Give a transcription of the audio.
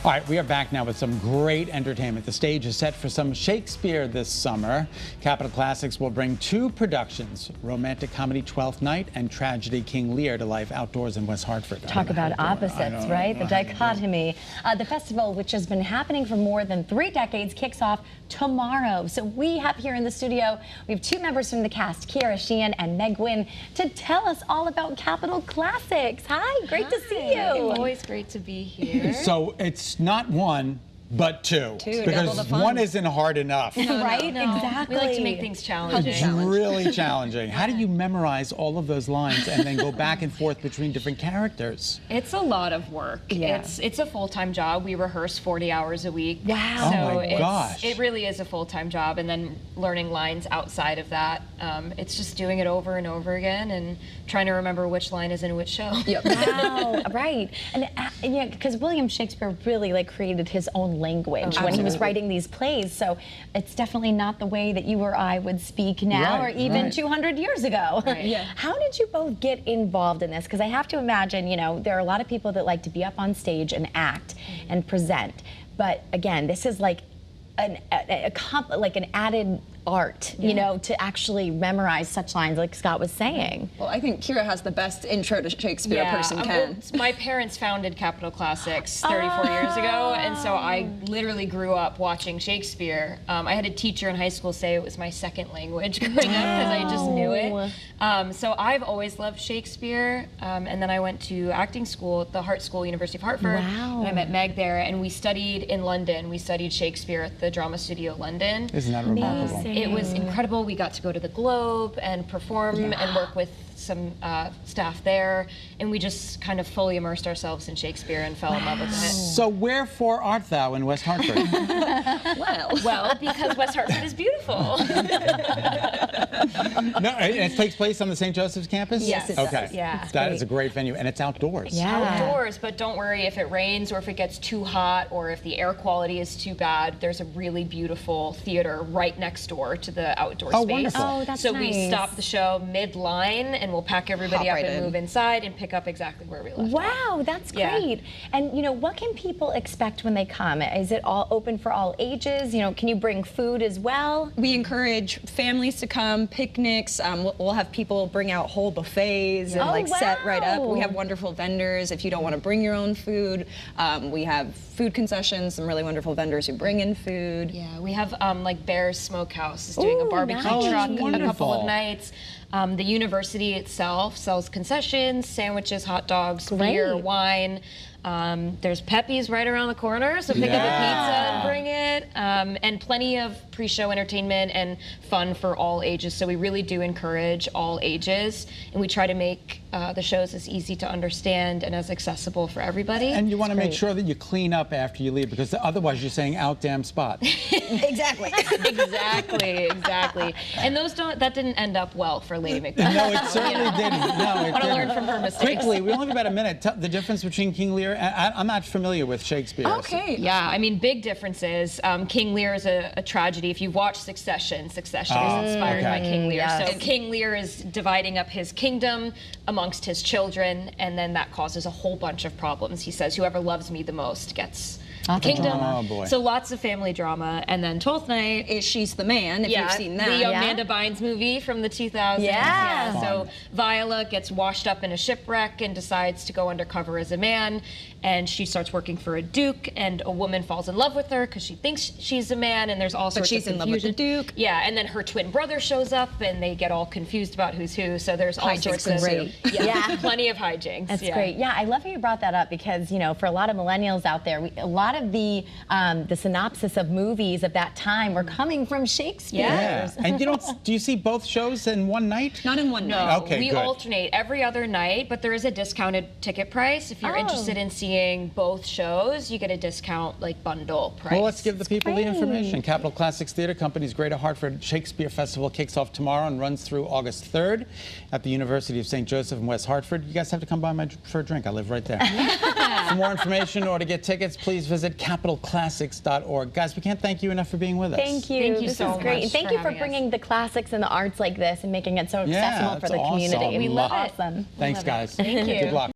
All right, we are back now with some great entertainment. The stage is set for some Shakespeare this summer. Capitol Classics will bring two productions, romantic comedy Twelfth Night and tragedy King Lear, to life outdoors in West Hartford. Talk about opposites, right? The dichotomy. The festival, which has been happening for more than 3 decades, kicks off tomorrow. So we have here in the studio, we have 2 members from the cast, Kira Sheehan and Meg Gwynn, to tell us all about Capitol Classics. Hi, great to see you. Always great to be here. So it's not one, but two. Because one isn't hard enough. Right? No. Exactly. We like to make things challenging. It's really challenging. How do you memorize all of those lines and then go back and forth between different characters? It's a lot of work. Yeah. It's a full-time job. We rehearse 40 hours a week. Wow. So Oh my gosh. it really is a full-time job, and then learning lines outside of that. It's just doing it over and over again and trying to remember which line is in which show. Yep. Wow, right. And yeah, because William Shakespeare really created his own language when he was writing these plays. So it's definitely not the way that you or I would speak now, or even 200 years ago. Right. Yeah. How did you both get involved in this? Because I have to imagine, there are a lot of people that like to be up on stage and act and present. But again, this is like an added art, to actually memorize such lines like Scott was saying. Well, I think Kira has the best intro to Shakespeare a person can. My parents founded Capitol Classics 34 years ago, and so I literally grew up watching Shakespeare. I had a teacher in high school say it was my second language growing up because I just knew it. So I've always loved Shakespeare, and then I went to acting school at the Hart School, University of Hartford, and I met Meg there, and we studied in London. We studied Shakespeare at the Drama Studio London. Isn't that remarkable? It was incredible. We got to go to the Globe and perform and work with some staff there, and we just kind of fully immersed ourselves in Shakespeare and fell in love with it. So wherefore art thou in West Hartford? Well, because West Hartford is beautiful. No, it takes place on the St. Joseph's campus? Yes, it Okay. does. Yeah. That is a great venue, and it's outdoors. Yeah. Outdoors, but don't worry if it rains or if it gets too hot or if the air quality is too bad. There's a really beautiful theater right next door to the outdoor space. Wonderful. Oh, that's so nice. we stop the show mid-line and we'll pack everybody up and move inside and pick up exactly where we left off. Wow, that's great. And what can people expect when they come? Is it all open for all ages? Can you bring food as well? We encourage families to come, picnics. We'll have people bring out whole buffets and set right up. We have wonderful vendors. If you don't want to bring your own food, we have food concessions, some really wonderful vendors who bring in food. Yeah, we have like Bear's Smokehouse is doing a barbecue truck a couple of nights. The university itself sells concessions, sandwiches, hot dogs, beer, wine. There's Pepe's right around the corner, so pick up a pizza and bring it. And plenty of pre-show entertainment and fun for all ages. So we really do encourage all ages, and we try to make the shows as easy to understand and as accessible for everybody. And you want to make sure that you clean up after you leave, because otherwise you're saying out damn spot. Exactly. exactly. And that didn't end up well for Lady Macbeth. No, it certainly didn't. No, it Want to didn't. learn from her mistakes. Quickly, we only have about a minute. The difference between King Lear, I'm not familiar with Shakespeare. Okay. Yeah, I mean, big differences. King Lear is a tragedy. If you've watched Succession is inspired by King Lear. So King Lear is dividing up his kingdom amongst his children, and then that causes a whole bunch of problems. He says, whoever loves me the most gets the kingdom. Oh, boy. So lots of family drama. And then Twelfth Night Is She's the Man, if you've seen that. The Amanda Bynes movie from the 2000s. Yeah. So Viola gets washed up in a shipwreck and decides to go undercover as a man. And she starts working for a duke, and a woman falls in love with her because she thinks she's a man, and there's all sorts of confusion. But she's in love with the duke. Yeah, and then her twin brother shows up, and they get all confused about who's who. So there's all sorts of plenty of hijinks. That's great. Yeah, I love how you brought that up because for a lot of millennials out there, a lot of the synopsis of movies of that time were coming from Shakespeare. Yeah. And do you see both shows in one night? Not in one night. Okay, we good. alternate every other night, but there is a discounted ticket price. If you're interested in seeing both shows, you get a discount bundle price. Well, let's give the people the information. Capitol Classics Theater Company's Greater Hartford Shakespeare Festival kicks off tomorrow and runs through August 3rd at the University of St. Joseph in West Hartford. You guys have to come by for a drink. I live right there. For more information or to get tickets, please visit capitolclassics.org. Guys, we can't thank you enough for being with us. Thank you. Thank you this so is great. much And thank you for bringing the classics and the arts like this and making it so accessible for the community. We love it. Awesome. Thanks, guys. Thank you. Good luck.